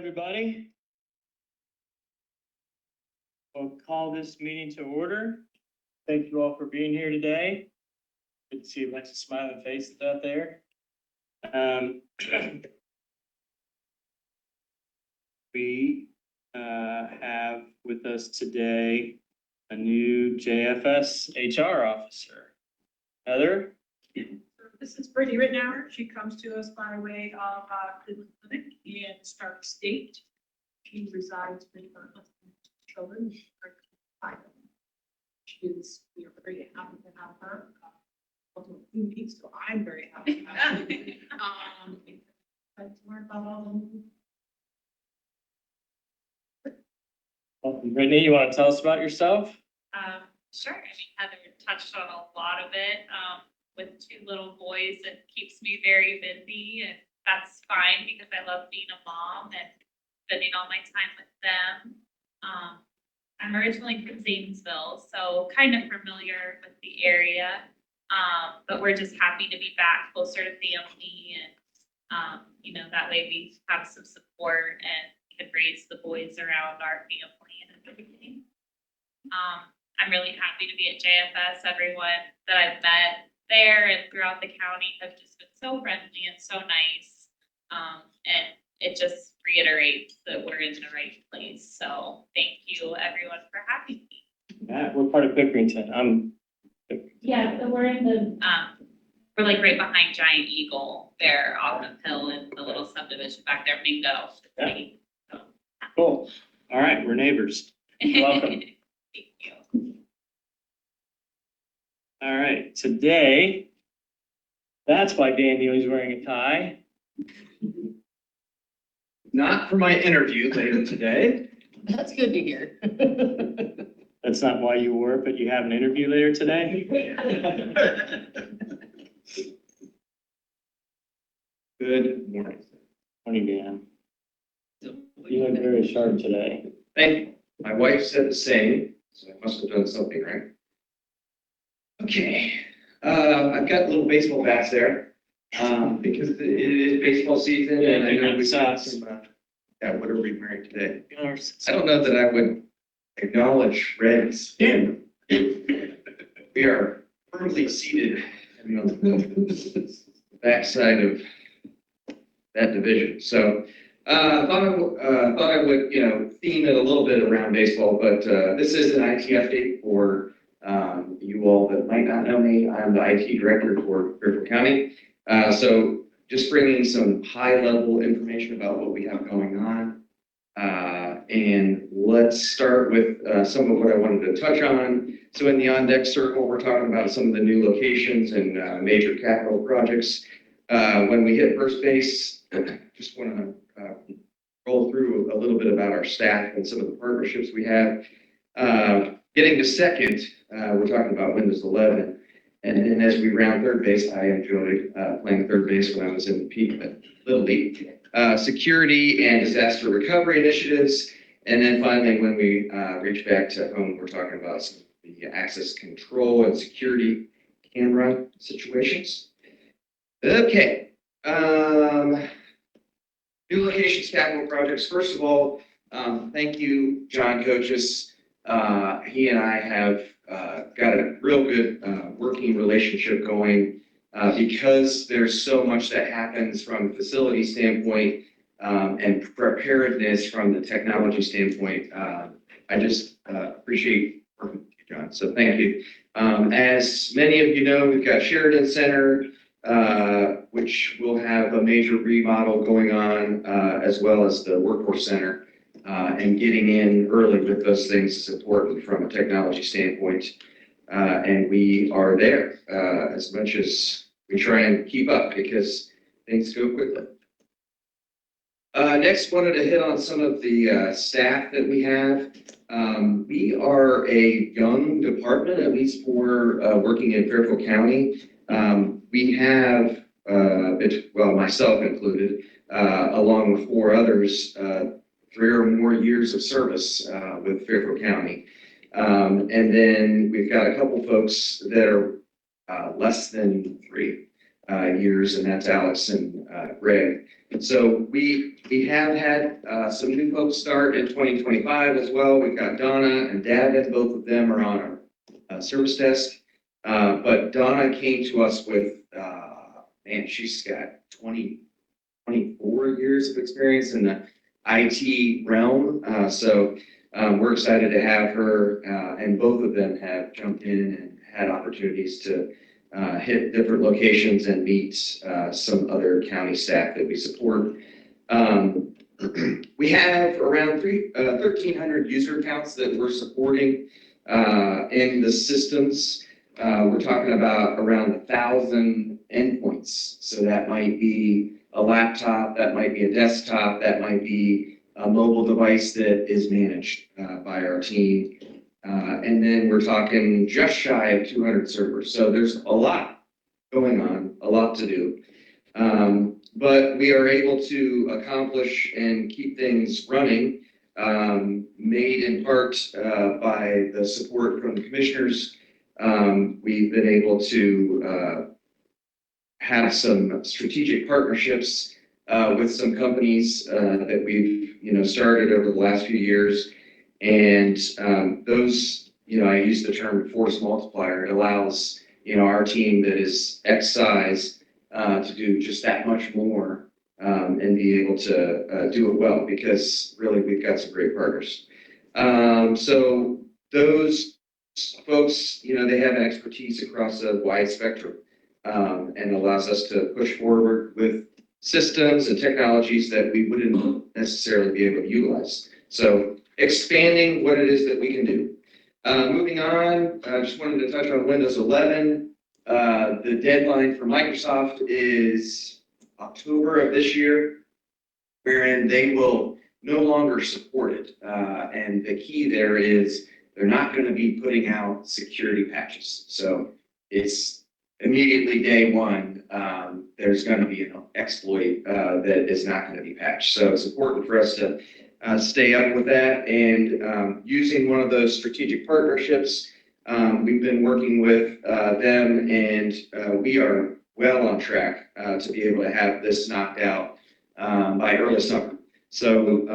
everybody. We'll call this meeting to order. Thank you all for being here today. Good to see a bunch of smiling faces out there. We have with us today a new JFS HR officer. Heather? This is Brittney Ritenour. She comes to us by way of Cleveland Clinic in Stark State. She resides with her husband and children. We are very happy to have her. So I'm very happy to have her. But more about Brittney, you want to tell us about yourself? Sure. I mean, Heather touched on a lot of it. With two little boys, it keeps me very busy, and that's fine because I love being a mom and spending all my time with them. I'm originally from Zanesville, so kind of familiar with the area. But we're just happy to be back closer to family, and that way we have some support and we can raise the boys around our family and everything. I'm really happy to be at JFS. Everyone that I've met there and throughout the county have just been so friendly and so nice. And it just reiterates that we're in the right place. So thank you everyone for having me. Yeah, we're part of Pickerington. Yeah, so we're in the, we're like right behind Giant Eagle there on the hill in the little subdivision back there, Mingo. Yeah. So. Cool. All right, we're neighbors. Welcome. Thank you. All right, today, that's why Dan Neeley's wearing a tie. Not for my interview later today. That's good to hear. That's not why you wore it, but you have an interview later today? Good morning. Morning, Dan. You look very sharp today. Thank you. My wife said the same, so I must have done something right. Okay, I've got little baseball bats there, because it is baseball season, and I know we've got some, what are we wearing today? I don't know that I would acknowledge red skin. We are firmly seated in the backside of that division, so thought I would, theme it a little bit around baseball, but this is an IT update for you all that might not know me. I'm the IT Director for Fairfield County. So just bringing some high-level information about what we have going on. And let's start with some of what I wanted to touch on. So in the on-deck circle, we're talking about some of the new locations and major capital projects. When we hit first base, just want to roll through a little bit about our staff and some of the partnerships we have. Getting to second, we're talking about Windows 11. And then as we round third base, I enjoyed playing third base when I was in Little League. Security and disaster recovery initiatives. And then finally, when we reach back to home, we're talking about some of the access control and security camera situations. Okay. New locations, capital projects. First of all, thank you, John Coaches. He and I have got a real good working relationship going because there's so much that happens from a facility standpoint and preparedness from the technology standpoint. I just appreciate working with you, John. So thank you. As many of you know, we've got Sheridan Center, which will have a major remodel going on, as well as the Workforce Center. And getting in early with those things is important from a technology standpoint. And we are there as much as we try and keep up because things go quickly. Next, wanted to hit on some of the staff that we have. We are a young department, at least for working in Fairfield County. We have, myself included, along with 4 others, 3 or more years of service with Fairfield County. And then we've got a couple folks that are less than 3 years, and that's Alex and Greg. So we have had some new folks start in 2025 as well. We've got Donna and David, both of them are on our service desk. But Donna came to us with, man, she's got 24 years of experience in the IT realm. So we're excited to have her, and both of them have jumped in and had opportunities to hit different locations and meet some other county staff that we support. We have around 1,300 user accounts that we're supporting in the systems. We're talking about around 1,000 endpoints. So that might be a laptop, that might be a desktop, that might be a mobile device that is managed by our team. And then we're talking just shy of 200 servers. So there's a lot going on, a lot to do. But we are able to accomplish and keep things running, made in part by the support from the commissioners. We've been able to have some strategic partnerships with some companies that we've started over the last few years. And those, I use the term force multiplier. It allows, our team that is X size to do just that much more and be able to do it well, because really we've got some great partners. So those folks, they have an expertise across a wide spectrum and allows us to push forward with systems and technologies that we wouldn't necessarily be able to utilize. So expanding what it is that we can do. Moving on, I just wanted to touch on Windows 11. The deadline for Microsoft is October of this year, wherein they will no longer support it. And the key there is they're not going to be putting out security patches. So it's immediately day one, there's going to be an exploit that is not going to be patched. So it's important for us to stay up with that, and using one of those strategic partnerships. We've been working with them, and we are well on track to be able to have this knocked out by early summer. So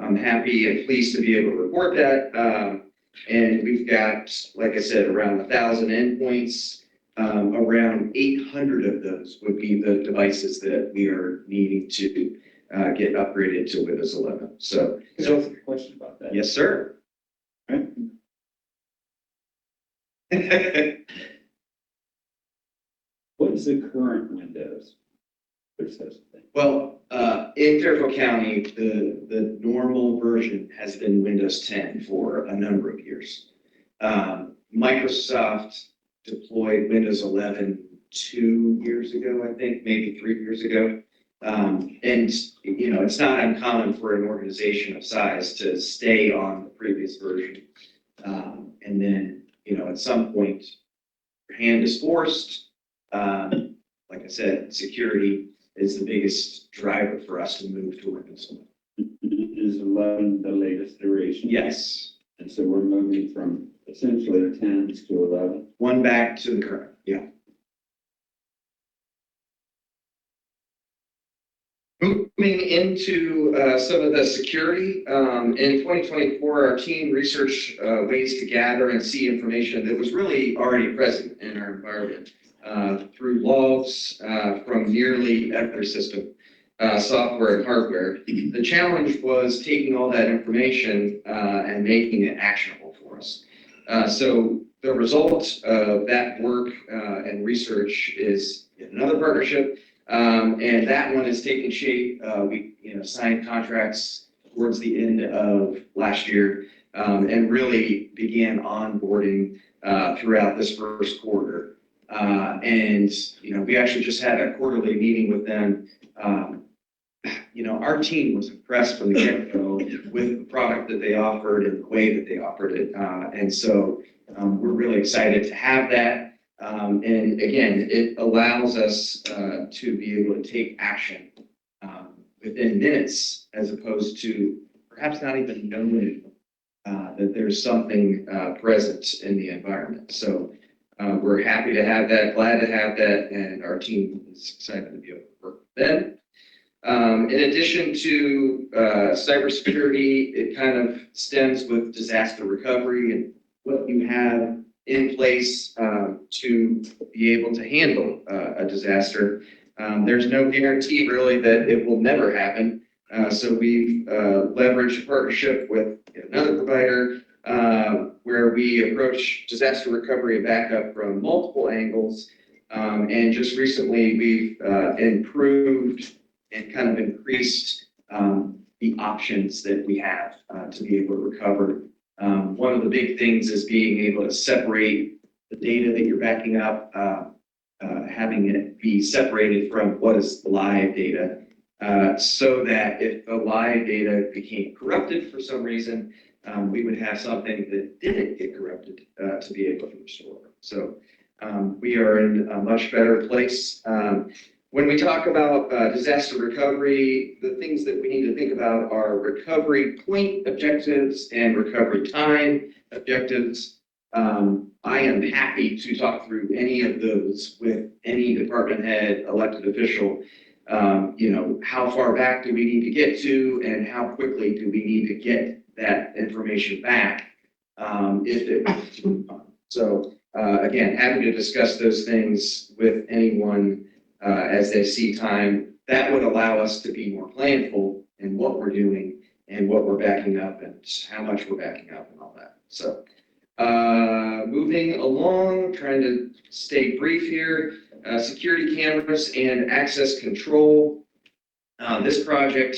I'm happy and pleased to be able to report that. And we've got, like I said, around 1,000 endpoints. Around 800 of those would be the devices that we are needing to get upgraded to Windows 11. So, Can I ask a question about that? yes, sir. Right. What is the current Windows? There's such a thing. Well, in Fairfield County, the normal version has been Windows 10 for a number of years. Microsoft deployed Windows 11 2 years ago, I think, maybe 3 years ago. And, it's not uncommon for an organization of size to stay on the previous version. And then, at some point, your hand is forced. Like I said, security is the biggest driver for us to move to Windows 11. Is 11 the latest iteration? Yes. And so we're moving from essentially 10s to 11. One back to the current, yeah. Moving into some of the security, in 2024, our team researched ways to gather and see information that was really already present in our environment through logs from nearly every system, software and hardware. The challenge was taking all that information and making it actionable for us. So the result of that work and research is another partnership. And that one is taking shape. We, signed contracts towards the end of last year and really began onboarding throughout this first quarter. And, we actually just had a quarterly meeting with them. Our team was impressed from the get-go with the product that they offered and the way that they offered it. And so we're really excited to have that. And again, it allows us to be able to take action within minutes, as opposed to perhaps not even knowing that there's something present in the environment. So we're happy to have that, glad to have that, and our team is excited to be able to work with them. In addition to cybersecurity, it kind of stems with disaster recovery and what you have in place to be able to handle a disaster. There's no guarantee really that it will never happen. So we've leveraged a partnership with another provider where we approach disaster recovery and backup from multiple angles. And just recently we've improved and kind of increased the options that we have to be able to recover. One of the big things is being able to separate the data that you're backing up, having it be separated from what is live data, so that if the live data became corrupted for some reason, we would have something that didn't get corrupted to be able to restore. So we are in a much better place. When we talk about disaster recovery, the things that we need to think about are recovery point objectives and recovery time objectives. I am happy to talk through any of those with any department head, elected official. How far back do we need to get to, and how quickly do we need to get that information back if it was to move on. So again, happy to discuss those things with anyone as they see time. That would allow us to be more planful in what we're doing and what we're backing up and how much we're backing up and all that. So moving along, trying to stay brief here, security cameras and access control. This project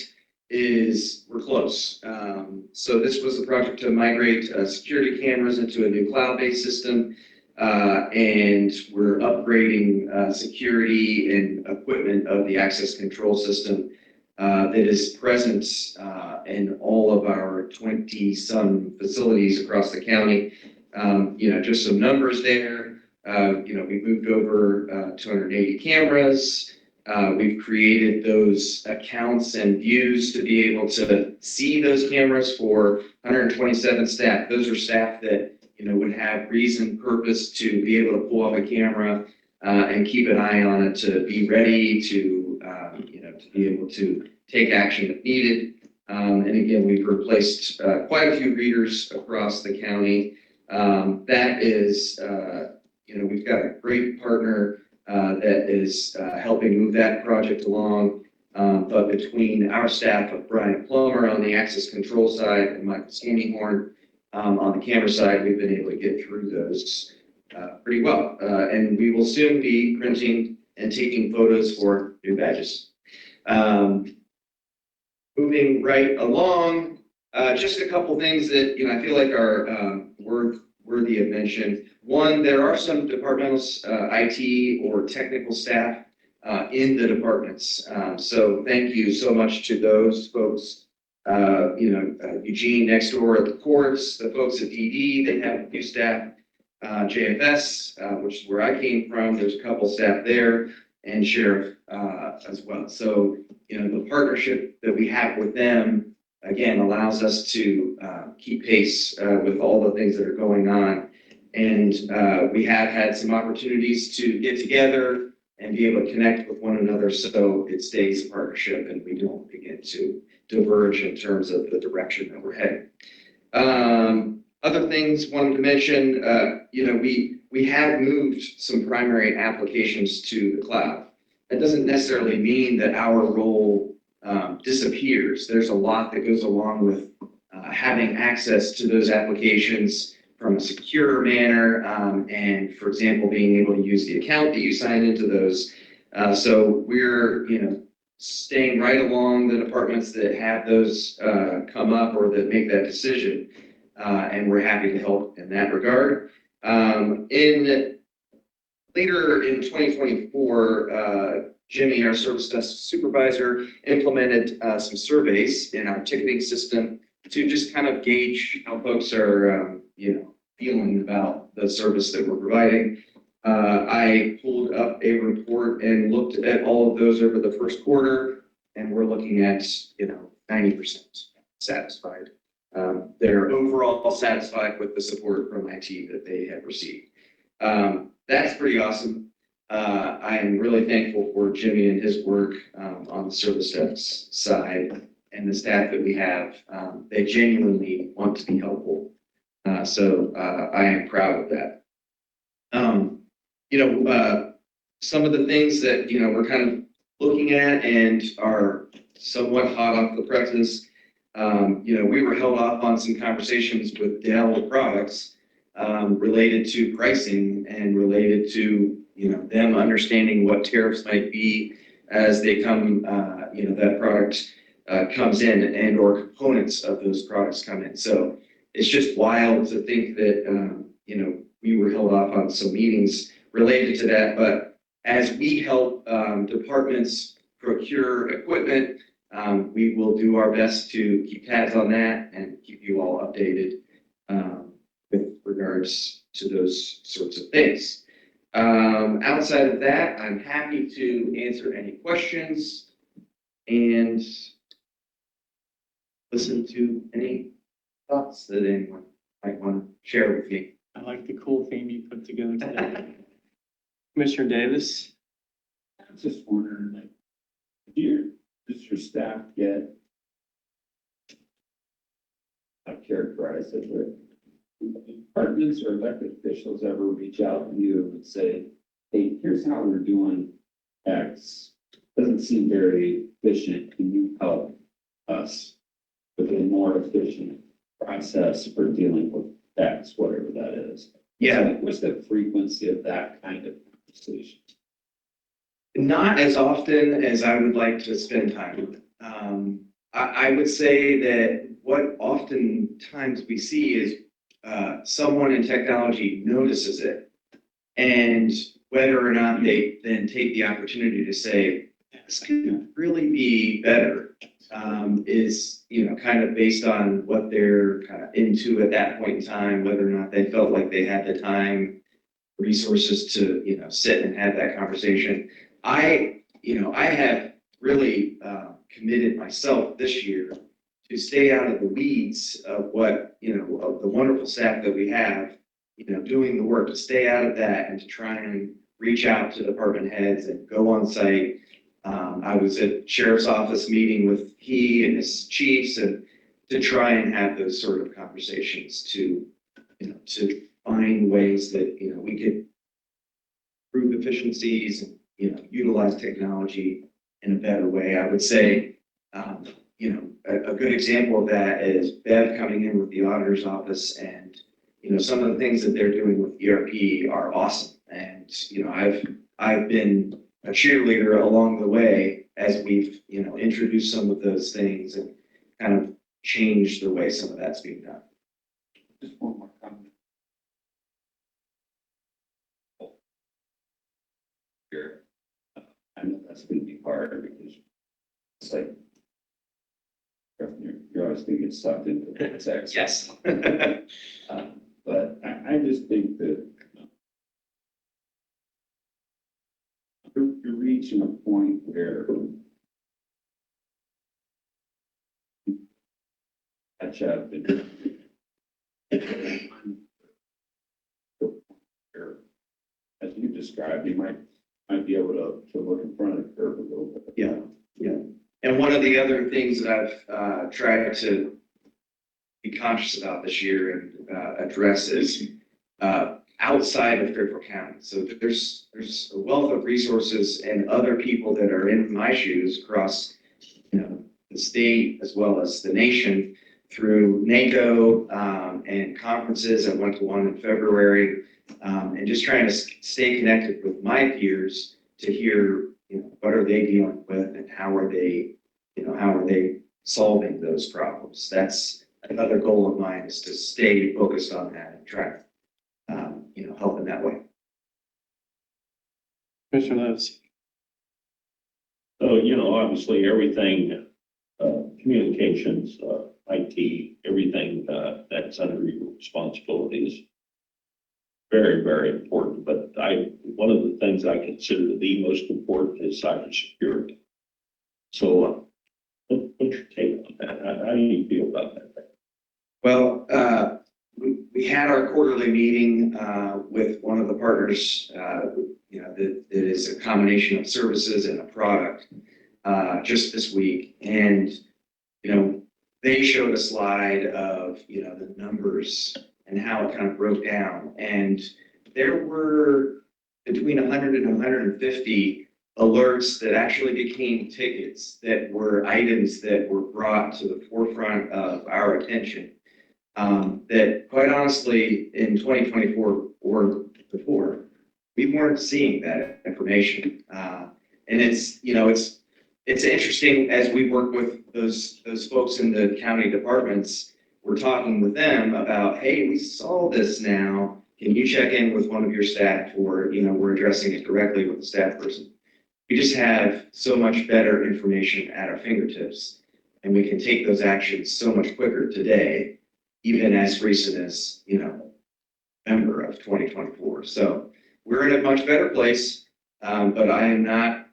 we're close. So this was a project to migrate security cameras into a new cloud-based system. And we're upgrading security and equipment of the access control system that is present in all of our 20-some facilities across the county. Just some numbers there. We moved over 280 cameras. We've created those accounts and views to be able to see those cameras for 127 staff. Those are staff that would have reason, purpose to be able to pull up a camera and keep an eye on it, to be ready to to be able to take action if needed. And again, we've replaced quite a few readers across the county. That is, we've got a great partner that is helping move that project along. But between our staff of Brian Plummer on the access control side and Michael Scanninghorn on the camera side, we've been able to get through those pretty well. And we will soon be printing and taking photos for new badges. Moving right along, just a couple things that I feel like are worthy of mention. One, there are some departmental IT or technical staff in the departments. So thank you so much to those folks. Eugene next door at the courts, the folks at DD, they have a few staff. JFS, which is where I came from, there's a couple staff there, and sheriff as well. So the partnership that we have with them again allows us to keep pace with all the things that are going on. And we have had some opportunities to get together and be able to connect with one another, so it stays a partnership and we don't begin to diverge in terms of the direction that we're heading. Other things wanted to mention, we have moved some primary applications to the cloud. That doesn't necessarily mean that our role disappears. There's a lot that goes along with having access to those applications from a secure manner, and for example, being able to use the account that you sign into those. So we're, staying right along the departments that have those come up or that make that decision, and we're happy to help in that regard. Later in 2024, Jimmy, our service desk supervisor, implemented some surveys in our ticketing system to just kind of gauge how folks are, feeling about the service that we're providing. I pulled up a report and looked at all of those over the first quarter, and we're looking at, 90% satisfied. They're overall satisfied with the support from IT that they have received. That's pretty awesome. I am really thankful for Jimmy and his work on the service desk side and the staff that we have. They genuinely want to be helpful. So I am proud of that. Some of the things that, we're kind of looking at and are somewhat hot off the presses. We were held off on some conversations with Dell Products related to pricing and related to, them understanding what tariffs might be as they come, that product comes in and or components of those products come in. So it's just wild to think that, we were held off on some meetings related to that. But as we help departments procure equipment, we will do our best to keep tabs on that and keep you all updated with regards to those sorts of things. Outside of that, I'm happy to answer any questions and listen to any thoughts that anyone might want to share with me. I like the cool theme you put together today. Commissioner Davis? I was just wondering, like, does your staff get, I characterize it, but departments or elected officials ever reach out to you and say, hey, here's how we're doing X. Doesn't seem very efficient. Can you help us with a more efficient process for dealing with X, whatever that is? Yeah. What's the frequency of that kind of conversation? Not as often as I would like to spend time with. I would say that what oftentimes we see is someone in technology notices it, and whether or not they then take the opportunity to say, this could really be better, is, kind of based on what they're kind of into at that point in time, whether or not they felt like they had the time, resources to, sit and have that conversation. I have really committed myself this year to stay out of the weeds of what, of the wonderful staff that we have, doing the work, to stay out of that and to try and reach out to department heads and go on site. I was at sheriff's office meeting with he and his chiefs and to try and have those sort of conversations to find ways that, we could improve efficiencies and, utilize technology in a better way. I would say, a good example of that is Bev coming in with the auditor's office, and, some of the things that they're doing with ERP are awesome. And, I've been a cheerleader along the way as we've, introduced some of those things and kind of changed the way some of that's being done. Just one more comment. Here, I know that's going to be hard because it's like you're always going to get sucked into the text. Yes. But I just think that you're reaching a point where catch up and as you described, you might be able to look in front of the curve a little bit. Yeah. And one of the other things that I've tried to be conscious about this year and address is outside of Fairfield County. So there's a wealth of resources and other people that are in my shoes across, the state as well as the nation through NACO and conferences. I went to one in February, and just trying to stay connected with my peers to hear, what are they dealing with and how are they solving those problems. That's another goal of mine, is to stay focused on that and try to, help in that way. Commissioner Levis? So, obviously everything, communications, IT, everything that's under your responsibility is very, very important. But one of the things I consider the most important is cybersecurity. So what's your take on that? How do you feel about that? Well, we we had our quarterly meeting with one of the partners, that is a combination of services and a product just this week. And, they showed a slide of, the numbers and how it kind of broke down. And there were between 100 and 150 alerts that actually became tickets that were items that were brought to the forefront of our attention. That quite honestly, in 2024 or before, we weren't seeing that information. And it's interesting as we work with those folks in the county departments, we're talking with them about, hey, we saw this now. Can you check in with one of your staff, or, we're addressing it directly with the staff person. We just have so much better information at our fingertips, and we can take those actions so much quicker today, even as recent as, November of 2024. So we're in a much better place, but I'm not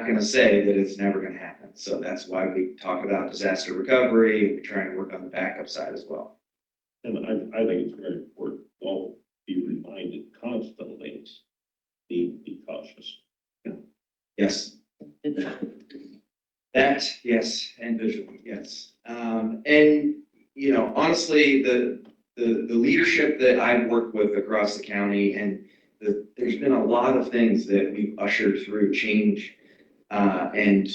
going to say that it's never going to happen. So that's why we talk about disaster recovery, and we try and work on the backup side as well. And I think it's very important, all be reminded constantly, be cautious. Yes. That, yes, and visually, yes. And, honestly, the leadership that I've worked with across the county, and there's been a lot of things that we've ushered through change. And,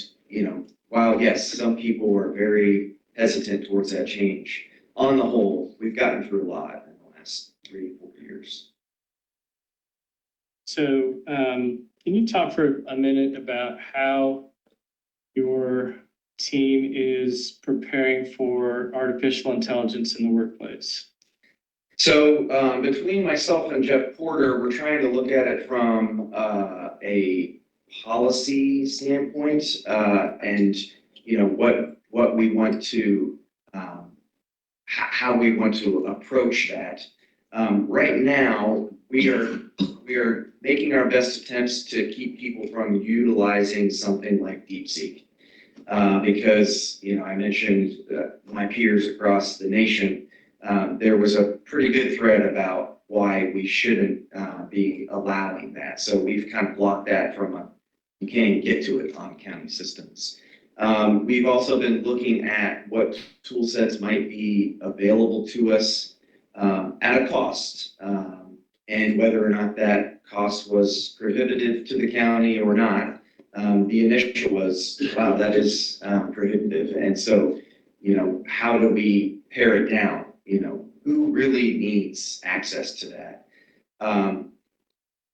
while yes, some people are very hesitant towards that change, on the whole, we've gotten through a lot in the last 3 or 4 years. So, can you talk for a minute about how your team is preparing for artificial intelligence in the workplace? So between myself and Jeff Porter, we're trying to look at it from a policy standpoint, and what we want to, how we want to approach that. Right now, we are making our best attempts to keep people from utilizing something like DeepSeek, because I mentioned my peers across the nation. There was a pretty good thread about why we shouldn't be allowing that. So we've kind of blocked that from you can't even get to it on county systems. We've also been looking at what tool sets might be available to us at a cost, and whether or not that cost was prohibitive to the county or not. The initial was, wow, that is prohibitive. And so, how do we pare it down? Who really needs access to that?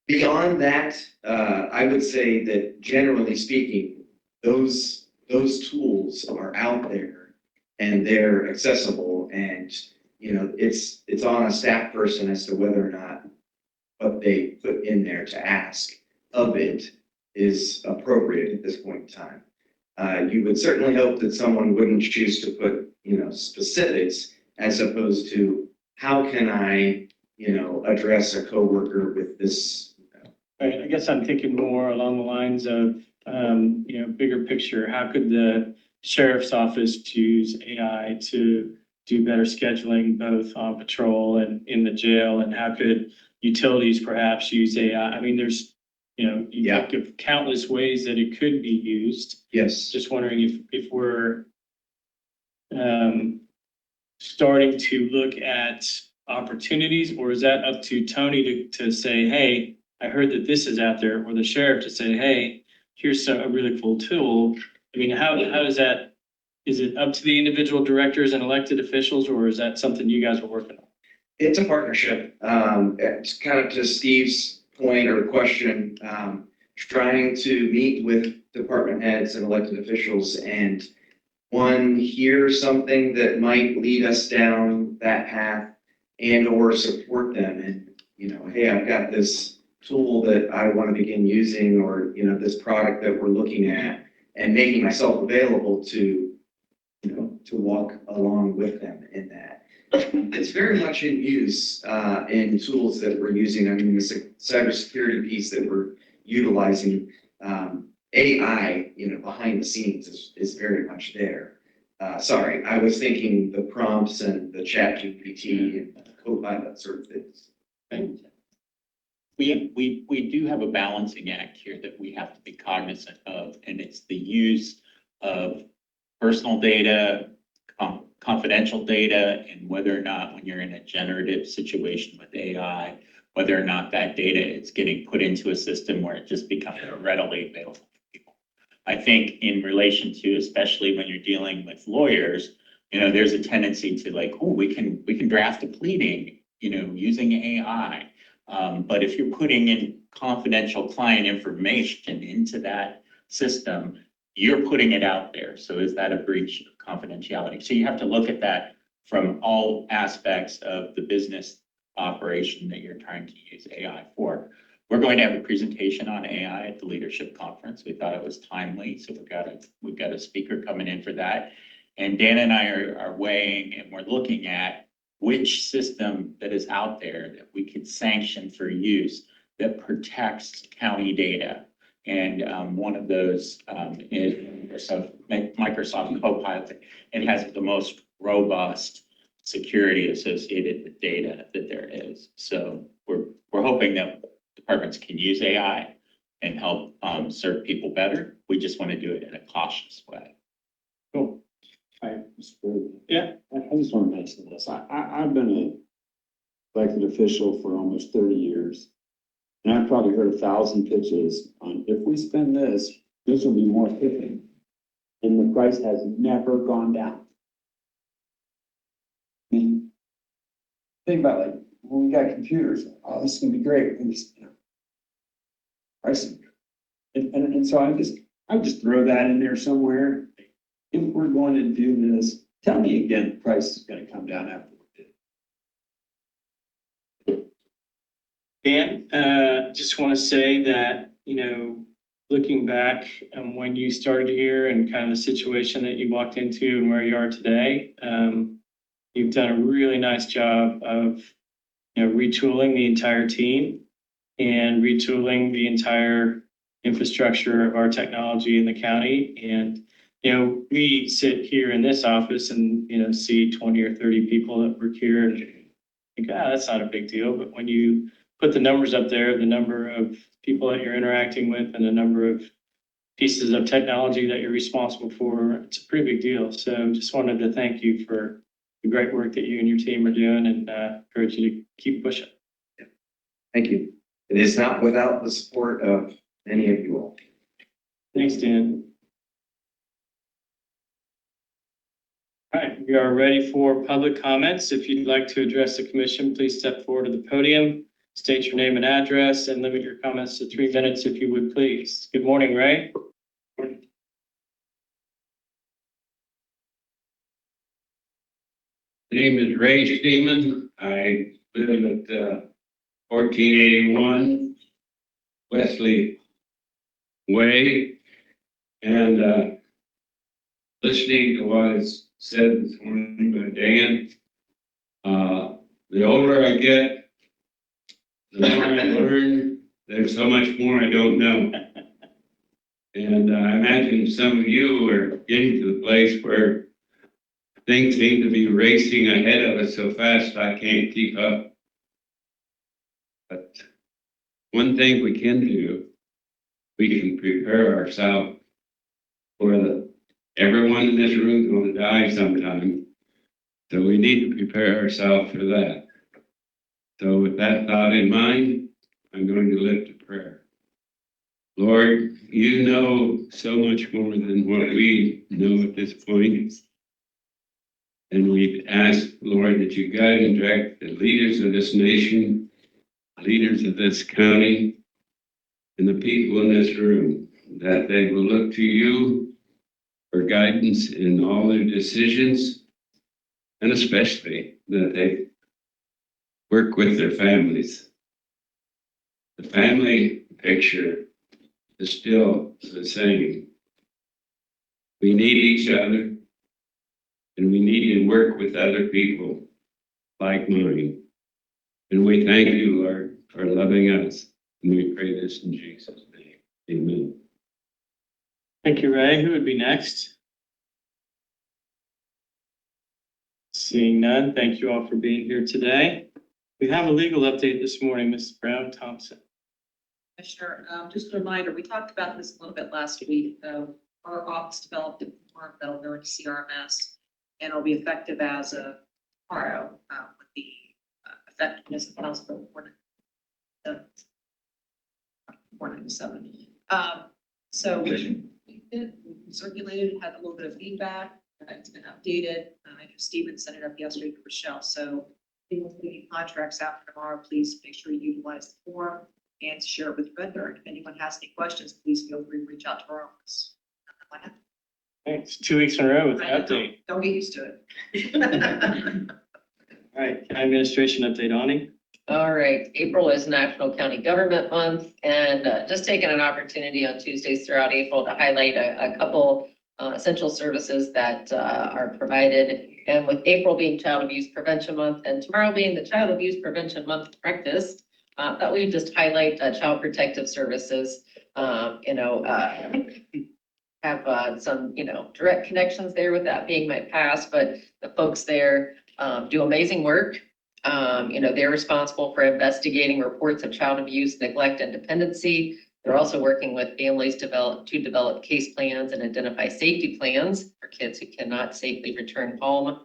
Beyond that, I would say that generally speaking, those tools are out there and they're accessible, and it's on a staff person as to whether or not what they put in there to ask of it is appropriate at this point in time. You would certainly hope that someone wouldn't choose to put specifics, as opposed to how can I address a coworker with this. Right, I guess I'm thinking more along the lines of, bigger picture. How could the sheriff's office use AI to do better scheduling, both on patrol and in the jail? And how could utilities perhaps use AI? I mean, there's, you think of countless ways that it could be used. Yes. Just wondering if we're starting to look at opportunities, or is that up to Tony to say, hey, I heard that this is out there, or the sheriff to say, hey, here's a really cool tool. I mean, how does that, is it up to the individual directors and elected officials, or is that something you guys are working on? It's a partnership. It's kind of to Steve's point or question, trying to meet with department heads and elected officials, and one, hear something that might lead us down that path, and or support them. And, hey, I've got this tool that I want to begin using, or, this product that we're looking at, and making myself available to walk along with them in that. It's very much in use in tools that we're using. I mean, the cybersecurity piece that we're utilizing, AI, behind the scenes is very much there. Sorry, I was thinking the prompts and the chat GPT and go by that certain things. We do have a balancing act here that we have to be cognizant of, and it's the use of personal data, confidential data, and whether or not when you're in a generative situation with AI, whether or not that data is getting put into a system where it just becomes readily available for people. I think in relation to, especially when you're dealing with lawyers, there's a tendency to like, oh, we can draft a pleading, using AI. But if you're putting in confidential client information into that system, you're putting it out there. So is that a breach of confidentiality? So you have to look at that from all aspects of the business operation that you're trying to use AI for. We're going to have a presentation on AI at the leadership conference. We thought it was timely, so we've got a speaker coming in for that. And Dan and I are weighing, and we're looking at which system that is out there that we could sanction for use that protects county data. And one of those is Microsoft Copilot. It has the most robust security associated with data that there is. So we're hoping that departments can use AI and help serve people better. We just want to do it in a cautious way. Cool. Yeah. I just want to mention this. I've been an elected official for almost 30 years. And I've probably heard 1,000 pitches on if we spend this will be more efficient. And the price has never gone down. I mean, think about like when we got computers, oh, this is gonna be great. And just, pricing. And so I just throw that in there somewhere. If we're going to do this, tell me again, the price is gonna come down after we do. Dan, just want to say that, looking back when you started here and kind of the situation that you walked into and where you are today, you've done a really nice job of, retooling the entire team and retooling the entire infrastructure of our technology in the county. And, we sit here in this office and, see 20 or 30 people that work here and think, that's not a big deal. But when you put the numbers up there, the number of people that you're interacting with and the number of pieces of technology that you're responsible for, it's a pretty big deal. So just wanted to thank you for the great work that you and your team are doing and encourage you to keep pushing. Thank you. It is not without the support of many of you all. Thanks, Dan. All right, we are ready for public comments. If you'd like to address the commission, please step forward to the podium, state your name and address, and limit your comments to 3 minutes if you would, please. Good morning, Ray. Name is Ray Stemen. I live at 1481 Wesley Way. And listening to what is said this morning by Dan, the older I get, the more I learn. There's so much more I don't know. And I imagine some of you are getting to the place where things seem to be racing ahead of us so fast I can't keep up. But one thing we can do, we can prepare ourselves for everyone in this room is going to die sometime. So we need to prepare ourselves for that. So with that thought in mind, I'm going to lift a prayer. Lord, you know so much more than what we know at this point. And we ask, Lord, that you guide and direct the leaders of this nation, leaders of this county, and the people in this room, that they will look to you for guidance in all their decisions, and especially that they work with their families. The family picture is still the same. We need each other. And we need to work with other people like mine. And we thank you, Lord, for loving us. And we pray this in Jesus' name. Amen. Thank you, Ray. Who would be next? Seeing none, thank you all for being here today. We have a legal update this morning, Mrs. Brown Thompson. Commissioner, just a reminder, we talked about this a little bit last week. Our office developed a form that'll go into CRMS and it'll be effective as of tomorrow with the effectiveness of House Bill 497. So we did, we circulated, had a little bit of feedback. It's been updated. I know Stemen sent it up yesterday to Rochelle. So people getting contracts out for tomorrow, please make sure you utilize the form and share it with your vendor. If anyone has any questions, please feel free to reach out to our office. Thanks. 2 weeks in a row with the update. Don't get used to it. All right, county administration update, Ani. All right, April is National County Government Month, and just taking an opportunity on Tuesdays throughout April to highlight a couple essential services that are provided. And with April being Child Abuse Prevention Month and tomorrow being the Child Abuse Prevention Month practice, that we just highlight Child Protective Services. Have some, direct connections there with that being my past, but the folks there do amazing work. They're responsible for investigating reports of child abuse, neglect, and dependency. They're also working with families to develop case plans and identify safety plans for kids who cannot safely return home.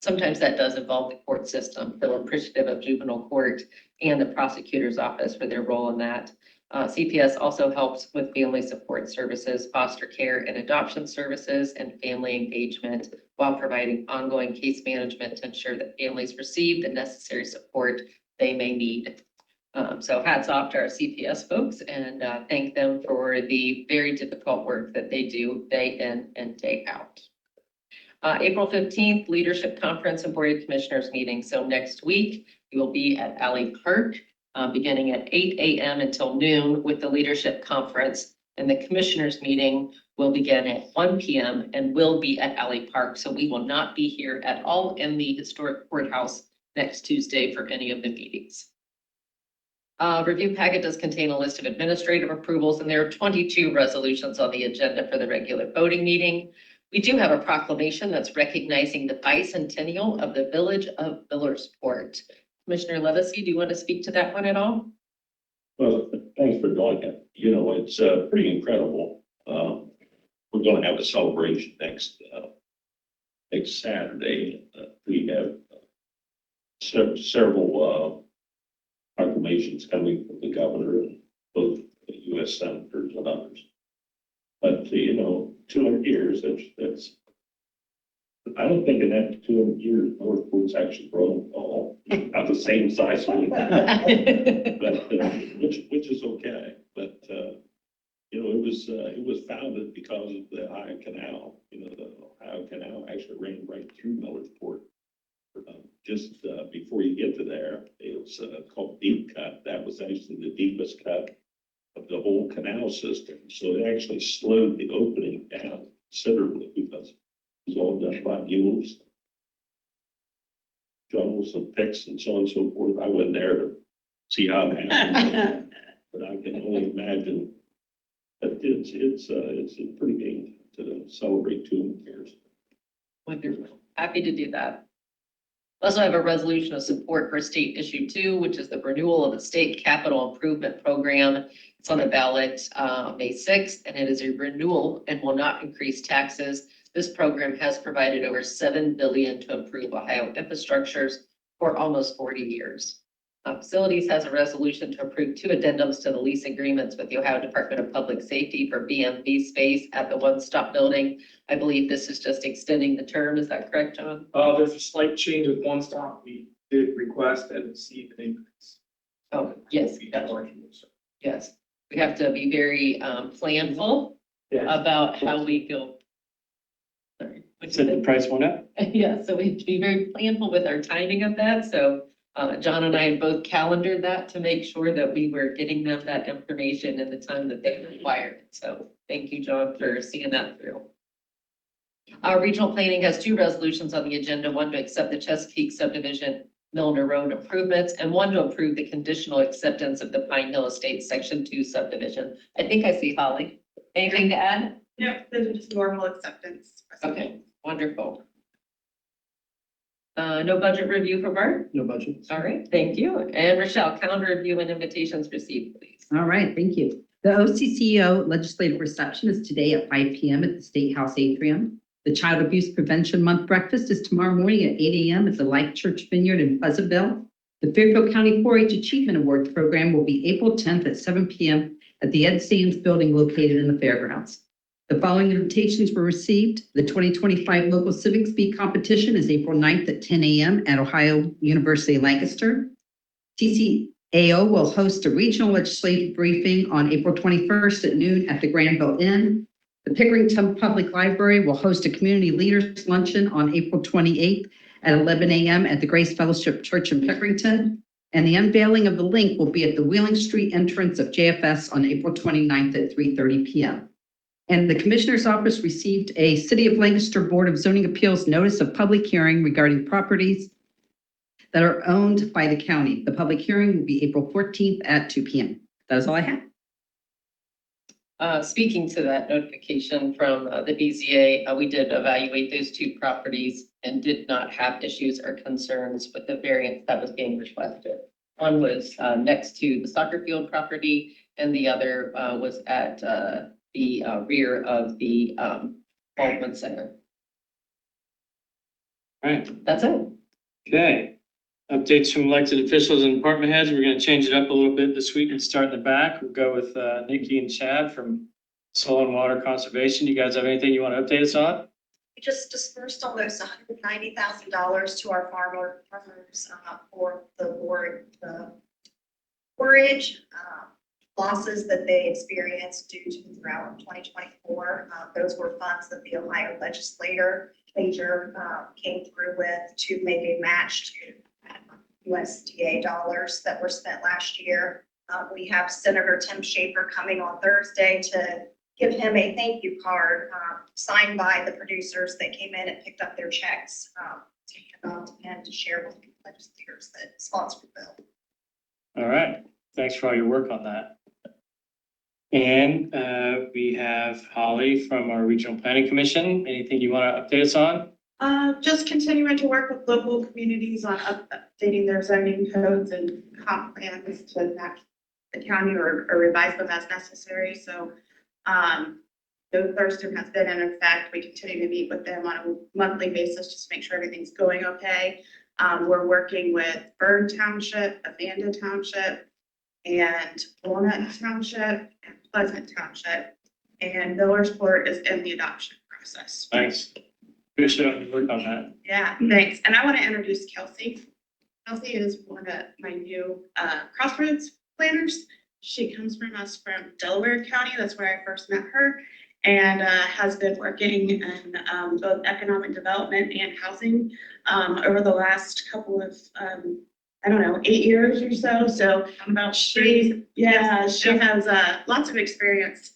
Sometimes that does involve the court system. So we're appreciative of juvenile court and the prosecutor's office for their role in that. CPS also helps with family support services, foster care and adoption services, and family engagement while providing ongoing case management to ensure that families receive the necessary support they may need. So hats off to our CPS folks and thank them for the very difficult work that they do day in and day out. April 15th, Leadership Conference and Board of Commissioners meeting. So next week, we will be at Alley Park beginning at 8 a.m. until noon with the Leadership Conference. And the Commissioners meeting will begin at 1 p.m. and will be at Alley Park. So we will not be here at all in the historic courthouse next Tuesday for any of the meetings. Review packet does contain a list of administrative approvals, and there are 22 resolutions on the agenda for the regular voting meeting. We do have a proclamation that's recognizing the bicentennial of the Village of Millersport. Commissioner Levesey, do you want to speak to that one at all? Well, thanks for doing it. It's pretty incredible. We're going to have a celebration next Saturday. We have several proclamations coming from the governor and both the U.S. senators and others. But 200 years, that's I don't think in that 200 years, Northport's actually grown all about the same size. But which is okay. But it was founded because of the Ohio Canal. The Ohio Canal actually ran right through Millersport. Just before you get to there, it was called Deep Cut. That was actually the deepest cut of the whole canal system. So it actually slowed the opening down considerably because it was all done by mules, shovels and picks and so on and so forth. I wasn't there to see how it happened, but I can only imagine that it's a pretty game to celebrate 200 years. Wonderful. Happy to do that. We also have a resolution of support for State Issue 2, which is the renewal of the State Capital Improvement Program. It's on the ballot May 6th, and it is a renewal and will not increase taxes. This program has provided over $7 billion to improve Ohio infrastructures for almost 40 years. Facilities has a resolution to approve 2 addendums to the lease agreements with the Ohio Department of Public Safety for BMV space at the One Stop building. I believe this is just extending the term. Is that correct, John? There's a slight change with One Stop. We did request and receive an increase. Oh, yes. Yes. We have to be very planful about how we go. Sorry. Said the price went up? Yeah, so we have to be very planful with our timing of that. So John and I both calendared that to make sure that we were getting them that information in the time that they required. So thank you, John, for seeing that through. Regional planning has 2 resolutions on the agenda, one to accept the Chesapeake subdivision Milner Road improvements and one to approve the conditional acceptance of the Pine Hill Estates Section 2 subdivision. I think I see Holly. Anything to add? No, those are just normal acceptance. Okay, wonderful. No budget review for Bart? No budget. All right, thank you. And Rochelle, calendar review and invitations received, please. All right, thank you. The OCCO legislative reception is today at 5 p.m. at the State House Atrium. The Child Abuse Prevention Month breakfast is tomorrow morning at 8 a.m. at the Life Church Vineyard in Pleasantville. The Fairfield County 4-H Achievement Awards program will be April 10th at 7 p.m. at the Ed Sands building located in the fairgrounds. The following invitations were received. The 2025 Local Civic Speak competition is April 9th at 10 a.m. at Ohio University Lancaster. TCAO will host a regional legislative briefing on April 21st at noon at the Granville Inn. The Pickerington Public Library will host a community leaders luncheon on April 28th at 11 a.m. at the Grace Fellowship Church in Pickerington. And the unveiling of the link will be at the Wheeling Street entrance of JFS on April 29th at 3:30 p.m. And the Commissioner's Office received a City of Lancaster Board of Zoning Appeals notice of public hearing regarding properties that are owned by the county. The public hearing will be April 14th at 2 p.m. That is all I have. Speaking to that notification from the BZA, we did evaluate those two properties and did not have issues or concerns with the variance that was being requested. One was next to the soccer field property, and the other was at the rear of the Baldwin Center. All right, That's it. okay. Updates from elected officials and department heads. We're gonna change it up a little bit this week and start in the back. We'll go with Nikki and Chad from Soil and Water Conservation. You guys have anything you want to update us on? We just dispersed almost $190,000 to our farmers for the forage losses that they experienced due to the drought in 2024. Those were funds that the Ohio legislature came through with to make a match to USDA dollars that were spent last year. We have Senator Tim Schaefer coming on Thursday to give him a thank you card signed by the producers that came in and picked up their checks to hand out and to share with the legislators that sponsored the bill. All right, thanks for all your work on that. And we have Holly from our Regional Planning Commission. Anything you want to update us on? Just continuing to work with local communities on updating their zoning codes and comp plans to match the county or revise them as necessary. So the Thurston has been in effect. We continue to meet with them on a monthly basis just to make sure everything's going okay. We're working with Byrne Township, Amanda Township, and Walnut Township, and Pleasant Township. And Millersport is in the adoption process. Thanks. Appreciate your work on that. Yeah, thanks. And I want to introduce Kelsey. Kelsey is one of my new Crossroads planners. She comes from us from Delaware County. That's where I first met her, and has been working in both economic development and housing over the last couple of, 8 years or so. So she has lots of experience.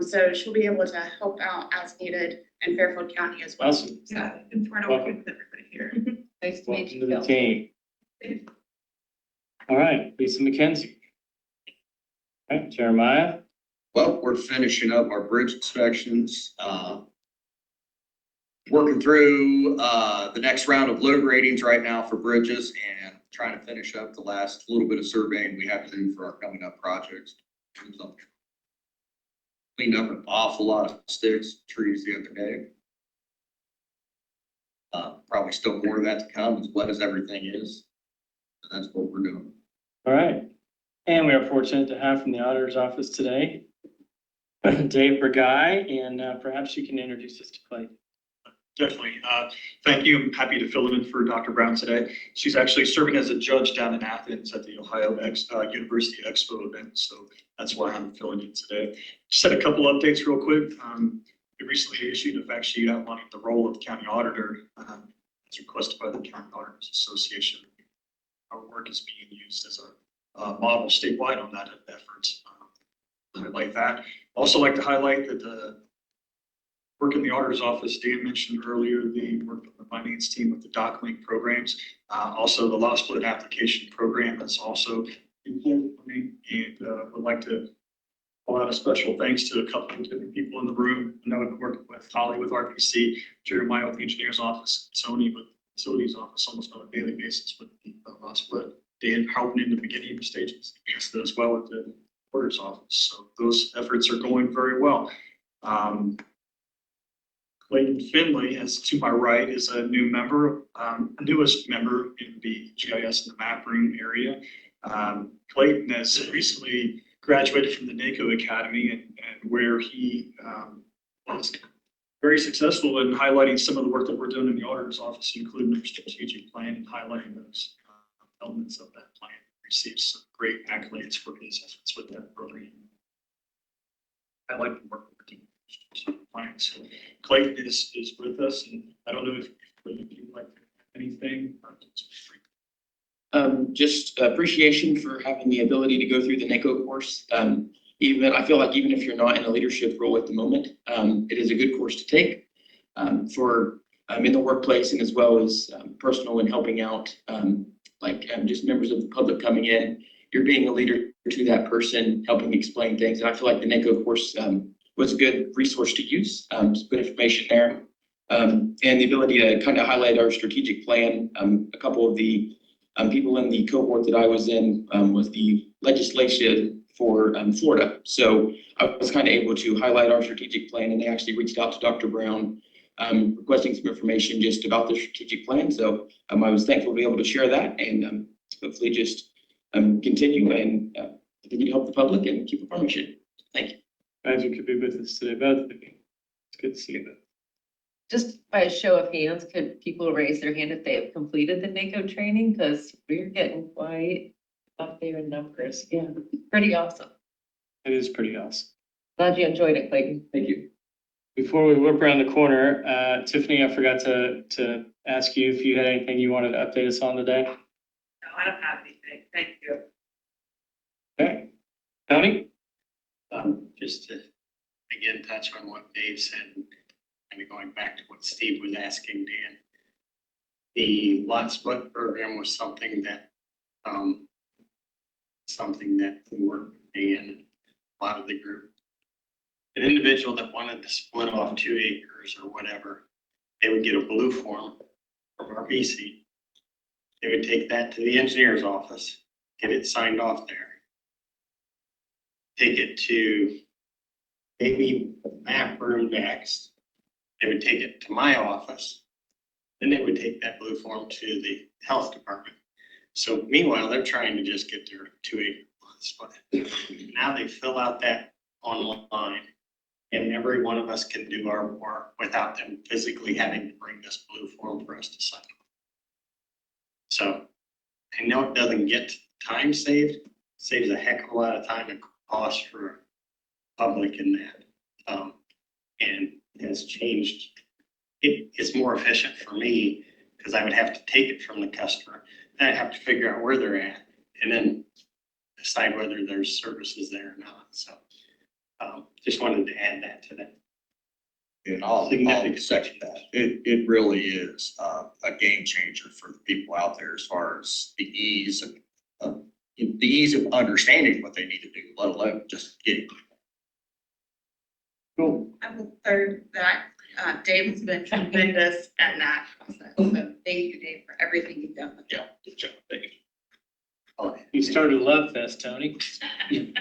So she'll be able to help out as needed in Fairfield County as well. Awesome. Yeah, and we're working with everybody here. Nice to meet Welcome you, to the Kelsey. team. All right, Lisa McKenzie. All right, Jeremiah. Well, we're finishing up our bridge inspections, working through the next round of load ratings right now for bridges and trying to finish up the last little bit of surveying we have to do for our coming up projects. Cleaned up an awful lot of sticks, trees the other day. Probably still more of that to come, as wet as everything is. And that's what we're doing. All right. And we are fortunate to have from the auditor's office today, Dave Burguy, and perhaps you can introduce us to Clay. Definitely. Thank you. I'm happy to fill in for Dr. Brown today. She's actually serving as a judge down in Athens at the Ohio University Expo event. So that's why I'm filling in today. Just had a couple updates real quick. We recently issued a fact sheet outlining the role of the county auditor as requested by the County Auditors Association. Our work is being used as a model statewide on that effort. Highlight that. Also like to highlight that the work in the auditor's office, Dan mentioned earlier, the work with the finance team with the DocLink programs. Also the law split application program is also implementing, and would like to call out a special thanks to a couple of different people in the room. I know I've been working with Holly with RPC, Jeremiah with the engineer's office, Tony with facilities office almost on a daily basis with us, but Dan helping in the beginning stages as well with the quarters office. So those efforts are going very well. Clayton Finley, as to my right, is a new member, newest member in the GIS and the map room area. Clayton has recently graduated from the NACO Academy and where he was very successful in highlighting some of the work that we're doing in the auditor's office, including our strategic plan and highlighting those elements of that plan. Received some great accolades for his efforts with that program. I like to work with the strategic plan. So Clayton is with us, and I don't know if Clayton, you like anything. Just appreciation for having the ability to go through the NACO course. I feel like even if you're not in a leadership role at the moment, it is a good course to take for in the workplace and as well as personal and helping out, just members of the public coming in. You're being a leader to that person, helping explain things. And I feel like the NACO course was a good resource to use, some good information there. And the ability to kind of highlight our strategic plan. A couple of the people in the cohort that I was in was the legislation for Florida. So I was kind of able to highlight our strategic plan, and they actually reached out to Dr. Brown requesting some information just about the strategic plan. So I was thankful to be able to share that and hopefully just continue and continue to help the public and keep up our mission. Thank you. Glad you could be with us today, Beth. It's good to see you. Just by a show of hands, could people raise their hand if they have completed the NACO training? Because we're getting quite up there in numbers. Yeah, pretty awesome. It is pretty awesome. Glad you enjoyed it, Clayton. Thank you. Before we whip around the corner, Tiffany, I forgot to ask you if you had anything you wanted to update us on today. No, I don't have anything. Thank you. Okay. Tony? Just to again touch on what Dave said, kind of going back to what Steve was asking Dan. The lot split program was something that we worked with Dan and a lot of the group. An individual that wanted to split off 2 acres or whatever, they would get a blue form from our BC. They would take that to the engineer's office, get it signed off there. Take it to maybe map room next. They would take it to my office. Then they would take that blue form to the health department. So meanwhile, they're trying to just get their 2 acre lots. But now they fill out that online and every one of us can do our work without them physically having to bring this blue form for us to sign. So I know it doesn't get time saved, saves a heck of a lot of time and cost for public in that. And has changed. It's more efficient for me because I would have to take it from the customer. Then I have to figure out where they're at and then decide whether there's services there or not. So just wanted to add that to that. And I'll second that. It really is a game changer for the people out there as far as the ease of understanding what they need to do, let alone just getting. Cool. I will third that. Dave has been tremendous in that process. So thank you, Dave, for everything you've done. Yeah, good job. Thank you. Oh, you started a love fest, Tony. And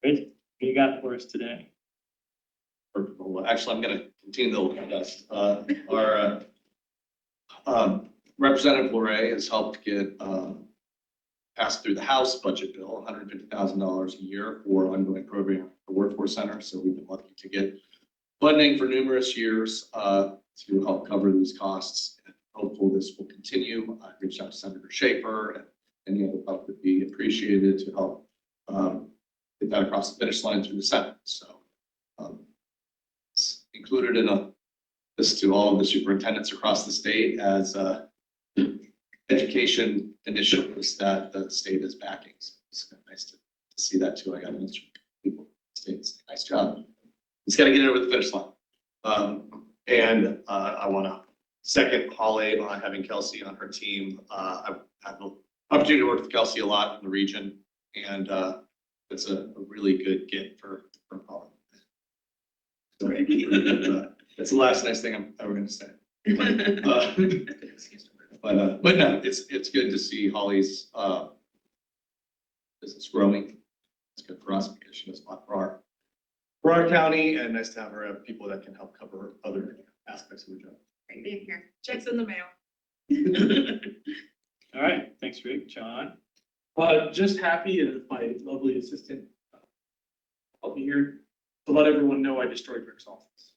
what you got for us today? Well, actually, I'm going to continue the little dust. Our Representative Lorray has helped get passed through the House budget bill, $150,000 a year for ongoing program for Workforce Center. So we've been lucky to get funding for numerous years to help cover these costs. And hopeful this will continue. I reached out to Senator Schaefer and any other help would be appreciated to help get that across the finish line through the Senate. So it's included in a list to all of the superintendents across the state as education initiatives that the state is backing. So it's nice to see that too. I got an answer from people in the state saying, nice job. It's got to get it over the finish line. And I want to second Holly on having Kelsey on her team. I've had the opportunity to work with Kelsey a lot in the region, and it's a really good get for Holly. So, that's the last nice thing I'm ever gonna say. But no, it's good to see Holly's, business growing. It's good for us because she does a lot for our county, and nice to have her have people that can help cover other aspects of the job. Great being here. Checks in the mail. All right, thanks, Rick. John? Just happy and my lovely assistant helped me here to let everyone know I destroyed Rick's office.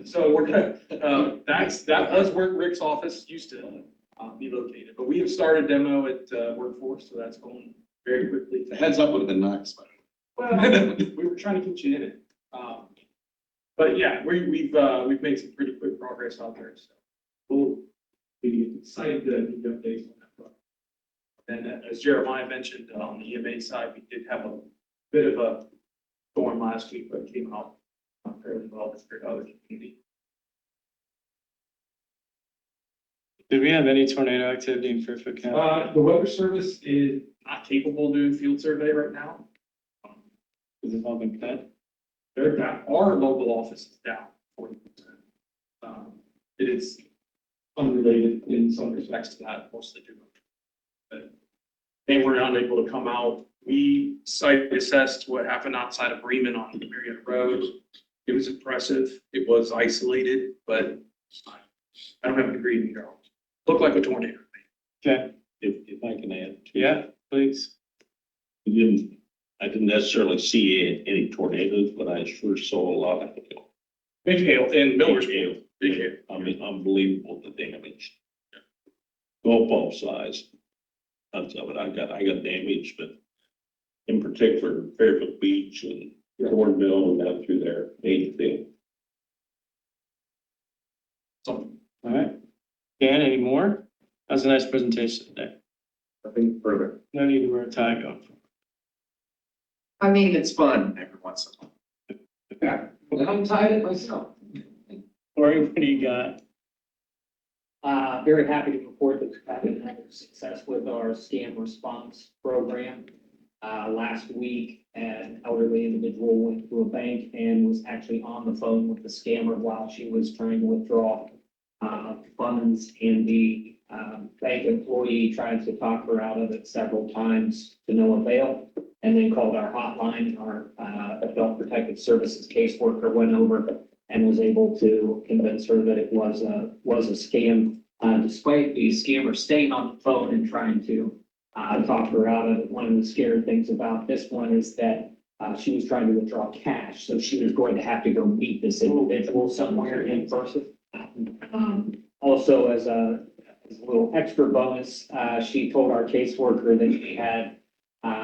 So we're gonna, that was where Rick's office used to be located, but we have started demo at Workforce, so that's going very quickly. The heads up would have been nice, but. Well, we were trying to get you in it. But yeah, we've made some pretty quick progress out there, so we'll be excited to give you updates on that front. And as Jeremiah mentioned, on the EMA side, we did have a bit of a storm last week, but it came out fairly well compared to other community. Did we have any tornado activity in Fairfield County? The weather service is not capable of doing field survey right now. Has it all been cut? They're down, our local office is down 40%. It is unrelated in some respects to that, mostly due. But they were unable to come out. We site assessed what happened outside of Bremen on Marietta Road. It was impressive. It was isolated, but I don't have a degree in meteorology. Looked like a tornado. Okay, If I can add. yeah, please. I didn't necessarily see any tornadoes, but I sure saw a lot of hail. Big hail in Miller's. Hail. Big hail. I mean, unbelievable the damage. Golf size. Tons of it. I got damage, but in particular Fairfield Beach and Thornville and down through there, Haydenville. All right. Dan, any more? That was a nice presentation today. Nothing further. No need to wear a tie going forward. I mean, it's fun every once in a while. Yeah, well, I'm tied it myself. Corey, what do you got? Very happy to report that we've had another success with our scam response program. Last week, an elderly individual went to a bank and was actually on the phone with the scammer while she was trying to withdraw funds, and the bank employee tried to talk her out of it several times to no avail, and then called our hotline. Our adult protective services caseworker went over and was able to convince her that it was a scam, despite the scammer staying on the phone and trying to talk her out of it. One of the scary things about this one is that she was trying to withdraw cash, so she was going to have to go meet this individual somewhere in person. Also, as a little extra bonus, she told our caseworker that she had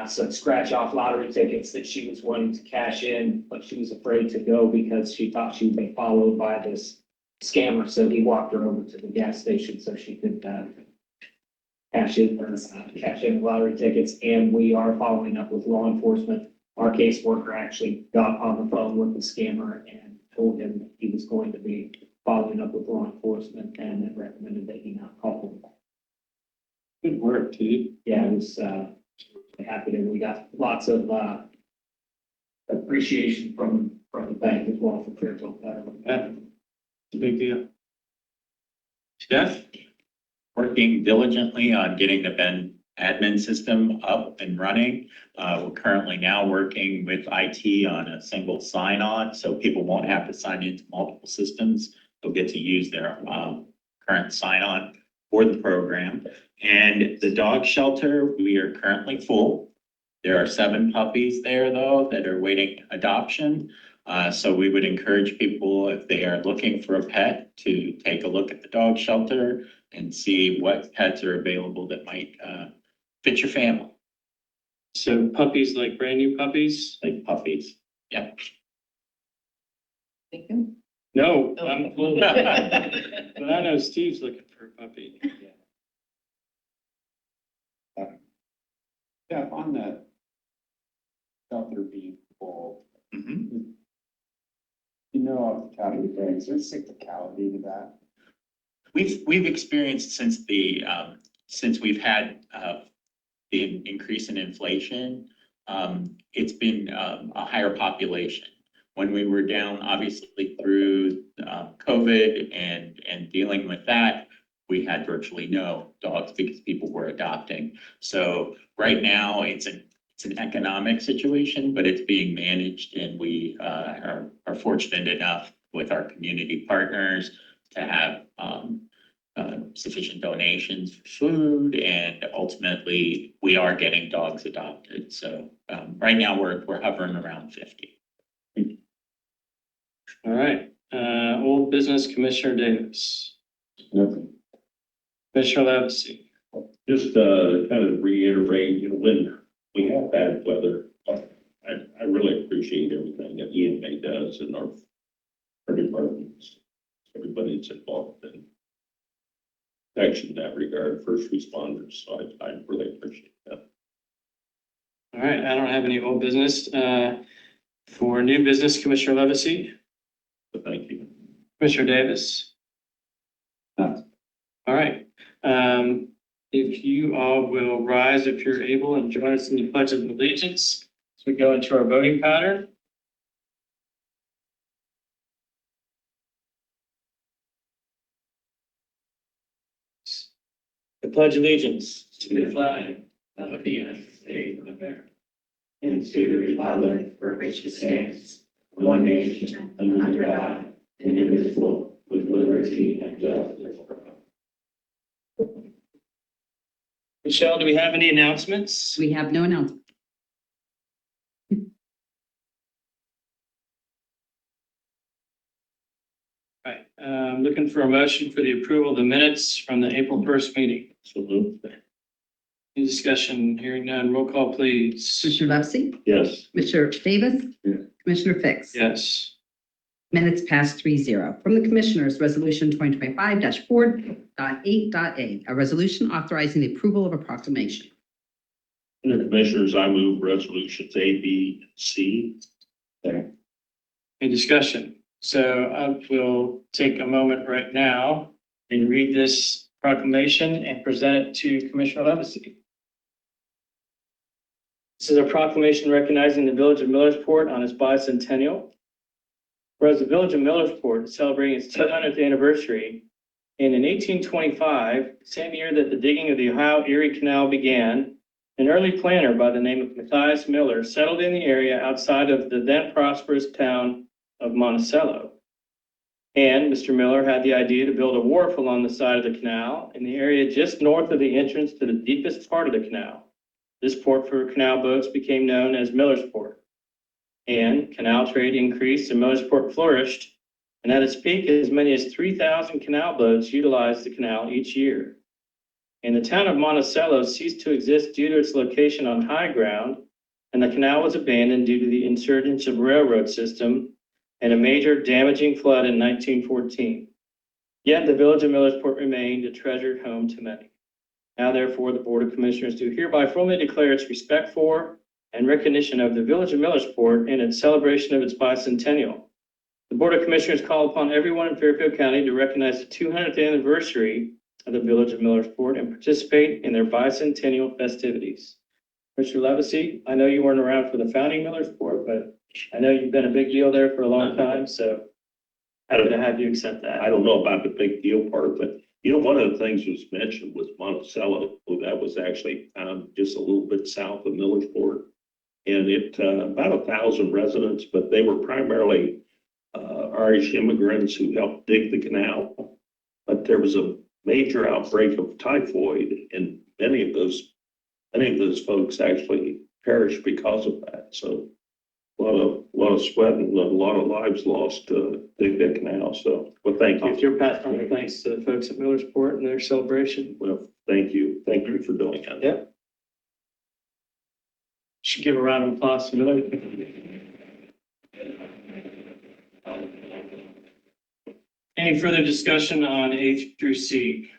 some scratch-off lottery tickets that she was wanting to cash in, but she was afraid to go because she thought she would be followed by this scammer. So he walked her over to the gas station so she could cash in lottery tickets. And we are following up with law enforcement. Our caseworker actually got on the phone with the scammer and told him that he was going to be following up with law enforcement and recommended that he not call them. Good work, dude. Yeah, it was happy that we got lots of appreciation from the bank as well for Fairfield County. Yeah, it's a big deal. Jeff? Working diligently on getting the Ben admin system up and running. We're currently now working with IT on a single sign-on, so people won't have to sign into multiple systems. They'll get to use their current sign-on for the program. And the dog shelter, we are currently full. There are 7 puppies there, though, that are waiting adoption. So we would encourage people, if they are looking for a pet, to take a look at the dog shelter and see what pets are available that might fit your family. So puppies, like brand new puppies? Like puppies, yeah. Thank you. No, I'm cool. But I know Steve's looking for a puppy. Yeah, on that shelter being full, you know, off the top of your head, is there cyclicality to that? We've experienced since we've had the increase in inflation, it's been a higher population. when we were down, obviously through COVID and dealing with that, we had virtually no dogs because people were adopting. So right now it's an economic situation, but it's being managed, and we are fortunate enough with our community partners to have sufficient donations for food, and ultimately we are getting dogs adopted. So right now we're hovering around 50. All right, old business, Commissioner Davis. Nothing. Commissioner Levesey. Just kind of reiterate, when we have bad weather, I really appreciate everything that EMA does and our departments, everybody that's involved in protection in that regard, first responders. So I really appreciate that. All right, I don't have any old business. For new business, Commissioner Levesey. But thank you. Commissioner Davis. No. All right. If you all will rise if you're able and join us in the Pledge of Allegiance as we go into our voting pattern. I pledge allegiance to the flag of the United States of America and to the republic for which it stands, one nation, under God, indivisible, with liberty and justice for all. Michelle, do we have any announcements? We have no announcement. All right, looking for a motion for the approval of the minutes from the April 1st meeting. So moved. Any discussion? Hearing none. Roll call, please. Commissioner Levesey? Yes. Commissioner Davis? Yeah. Commissioner Fix? Yes. Minutes passed 3-0. From the Commissioners, Resolution 2025-4.8.a, a resolution authorizing the approval of a proclamation. Under Commissioners, I move resolutions A, B, and C. Any discussion? So I will take a moment right now and read this proclamation and present it to Commissioner Levesey. This is a proclamation recognizing the Village of Millersport on its bicentennial. Whereas the Village of Millersport is celebrating its 200th anniversary, and in 1825, same year that the digging of the Ohio Erie Canal began, an early planter by the name of Matthias Miller settled in the area outside of the then prosperous town of Monticello. And Mr. Miller had the idea to build a wharf along the side of the canal in the area just north of the entrance to the deepest part of the canal. This port for canal boats became known as Millersport. And canal trade increased and Millersport flourished. And at its peak, as many as 3,000 canal boats utilized the canal each year. And the town of Monticello ceased to exist due to its location on high ground, and the canal was abandoned due to the insurgence of railroad system and a major damaging flood in 1914. Yet the Village of Millersport remained a treasured home to many. Now therefore, the Board of Commissioners do hereby formally declare its respect for and recognition of the Village of Millersport in its celebration of its bicentennial. The Board of Commissioners call upon everyone in Fairfield County to recognize the 200th anniversary of the Village of Millersport and participate in their bicentennial festivities. Mr. Levesey, I know you weren't around for the founding Millersport, but I know you've been a big deal there for a long time, so happy to have you accept that. I don't know about the big deal part, but one of the things that was mentioned was Monticello. That was actually found just a little bit south of Millersport. And it about 1,000 residents, but they were primarily Irish immigrants who helped dig the canal. But there was a major outbreak of typhoid, and many of those folks actually perished because of that. So a lot of sweat and a lot of lives lost to dig that canal. So, well, thank you. Off your path, thanks to the folks at Millersport and their celebration. Well, thank you. Thank you for doing that. Yep. Should give a round of applause to Miller. Any further discussion on H through C?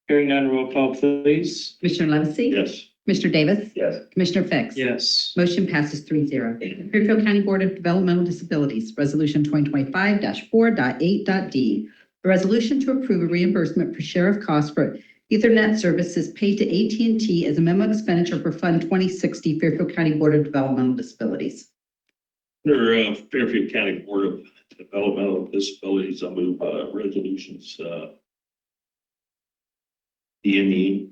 Hearing none, roll call, please. Commissioner Levesey? Yes. Commissioner Davis? Yes. Commissioner Fix? Yes. Motion passes 3-0. Fairfield County Board of Developmental Disabilities, Resolution 2025-4.8.d. A resolution to approve a reimbursement per share of cost for Ethernet services paid to AT&T as a memo expenditure for Fund 2060, Fairfield County Board of Developmental Disabilities. Under Fairfield County Board of Developmental Disabilities, I move resolutions D and E.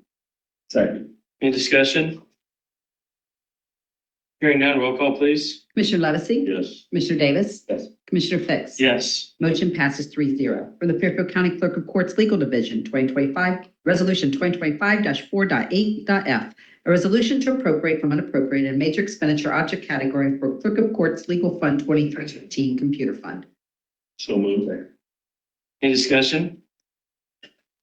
Second. Any discussion? Hearing none, roll call, please. Commissioner Levesey? Yes. Commissioner Davis? Yes. Commissioner Fix? Yes. Motion passes 3-0. For the Fairfield County Clerk of Courts Legal Division, 2025, Resolution 2025-4.8.f. A resolution to appropriate from unappropriated and major expenditure object category for Clerk of Courts Legal Fund 2013 Computer Fund. So moved. Any discussion?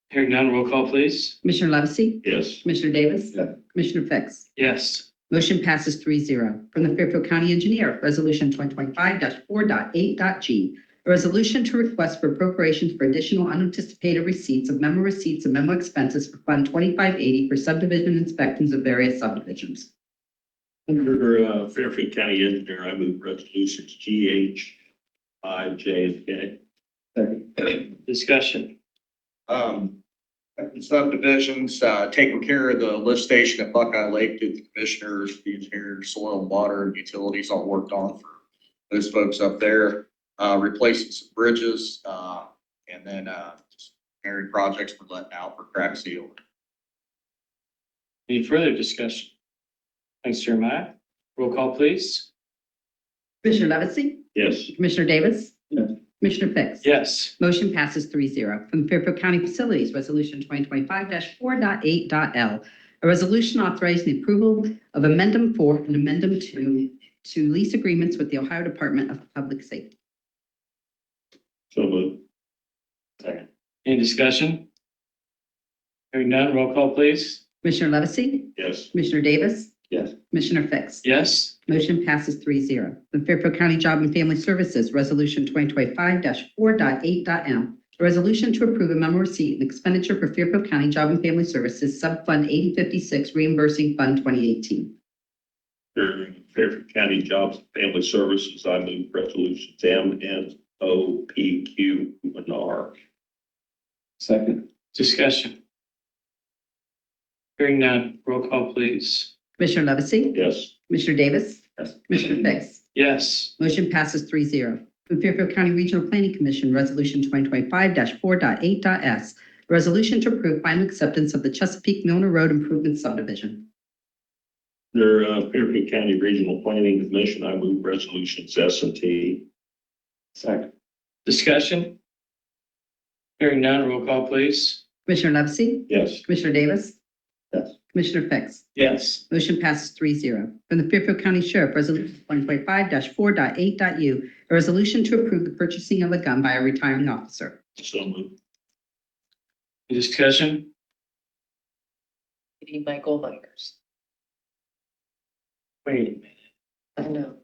Hearing none, roll call, please. Commissioner Levesey? Yes. Commissioner Davis? Yes. Commissioner Fix? Yes. Motion passes 3-0. From the Fairfield County Engineer, Resolution 2025-4.8.g. A resolution to request for appropriations for additional unanticipated receipts of memo receipts and memo expenses for Fund 2580 for subdivision inspections of various subdivisions. Under Fairfield County Engineer, I move resolutions G, H, I, J, and K. Second. Discussion. Subdivisions, taking care of the lift station at Buckeye Lake, the commissioners, the engineers, soil and water and utilities all worked on for those folks up there. Replacing some bridges, and then just area projects we're letting out for crack seal. Any further discussion? Thanks, Jeremiah. Roll call, please. Commissioner Levesey? Yes. Commissioner Davis? Yes. Commissioner Fix? Yes. Motion passes 3-0. From the Fairfield County Facilities, Resolution 2025-4.8.l. A resolution authorizing the approval of Amendment 4 and Amendment 2 to lease agreements with the Ohio Department of Public Safety. So moved. Second. Any discussion? Hearing none, roll call, please. Commissioner Levesey? Yes. Commissioner Davis? Yes. Commissioner Fix? Yes. Motion passes 3-0. The Fairfield County Job and Family Services, Resolution 2025-4.8.m. A resolution to approve a memo receipt and expenditure for Fairfield County Job and Family Services, Subfund 8056, reimbursing Fund 2018. Under Fairfield County Jobs and Family Services, I move resolutions M, N, O, P, Q, and R. Second. Discussion. Hearing none, roll call, please. Commissioner Levesey? Yes. Commissioner Davis? Yes. Commissioner Fix? Yes. Motion passes 3-0. From Fairfield County Regional Planning Commission, Resolution 2025-4.8.s. A resolution to approve final acceptance of the Chesapeake Milner Road Improvement Subdivision. Under Fairfield County Regional Planning Commission, I move resolutions S and T. Second. Discussion. Hearing none, roll call, please. Commissioner Levesey? Yes. Commissioner Davis? Yes. Commissioner Fix? Yes. Motion passes 3-0. From the Fairfield County Sheriff, Resolution 2025-4.8.u. A resolution to approve the purchasing of a gun by a retiring officer. So moved. Any discussion? Michael Myers. Wait a minute. I know.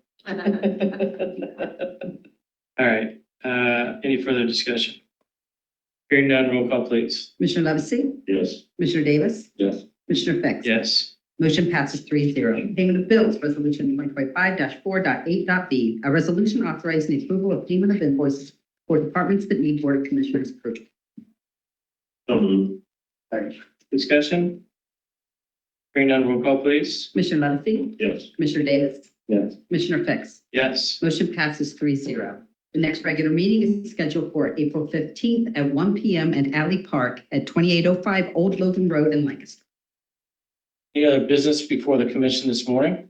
All right. Any further discussion? Hearing none, roll call, please. Commissioner Levesey? Yes. Commissioner Davis? Yes. Commissioner Fix? Yes. Motion passes 3-0. Payment of bills, Resolution 2025-4.8.b. A resolution authorizing the approval of payment of invoices for departments that need Board of Commissioners approval. So moved. Discussion? Hearing none, roll call, please. Commissioner Levesey? Yes. Commissioner Davis? Yes. Commissioner Fix? Yes. Motion passes 3-0. The next regular meeting is scheduled for April 15th at 1 p.m. at Alley Park at 2805 Old Logan Road in Lancaster. Any other business before the commission this morning?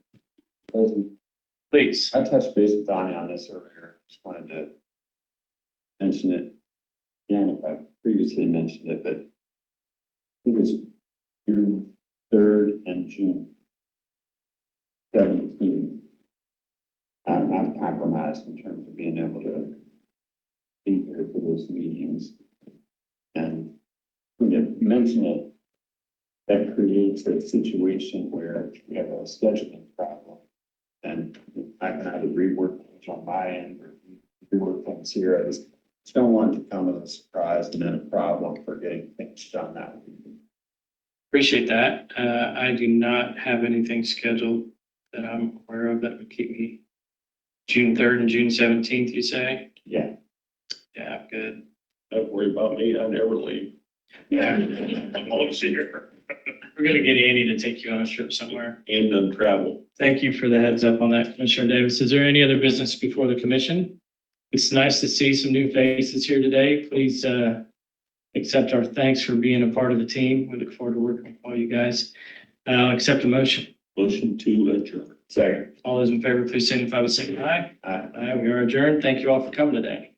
Please. I touched base with Donnie on this earlier. Just wanted to mention it. Again, if I previously mentioned it, but it was June 3rd and June 17th. I'm compromised in terms of being able to be here for those meetings. And when you mention it, that creates a situation where we have a scheduling problem. And I can either rework things on my end or rework things here. I just don't want it to come as a surprise and then a problem for getting things done that week. Appreciate that. I do not have anything scheduled that I'm aware of that would keep me June 3rd and June 17th, you say? Yeah. Yeah, good. Don't worry about me. I never leave. I'm always here. We're gonna get Andy to take you on a trip somewhere. And travel. Thank you for the heads up on that, Commissioner Davis. Is there any other business before the commission? It's nice to see some new faces here today. Please accept our thanks for being a part of the team. We look forward to working with all you guys. I'll accept a motion. Motion to adjourn. Second. All those in favor, please signify by saying aye. Aye. We are adjourned. Thank you all for coming today.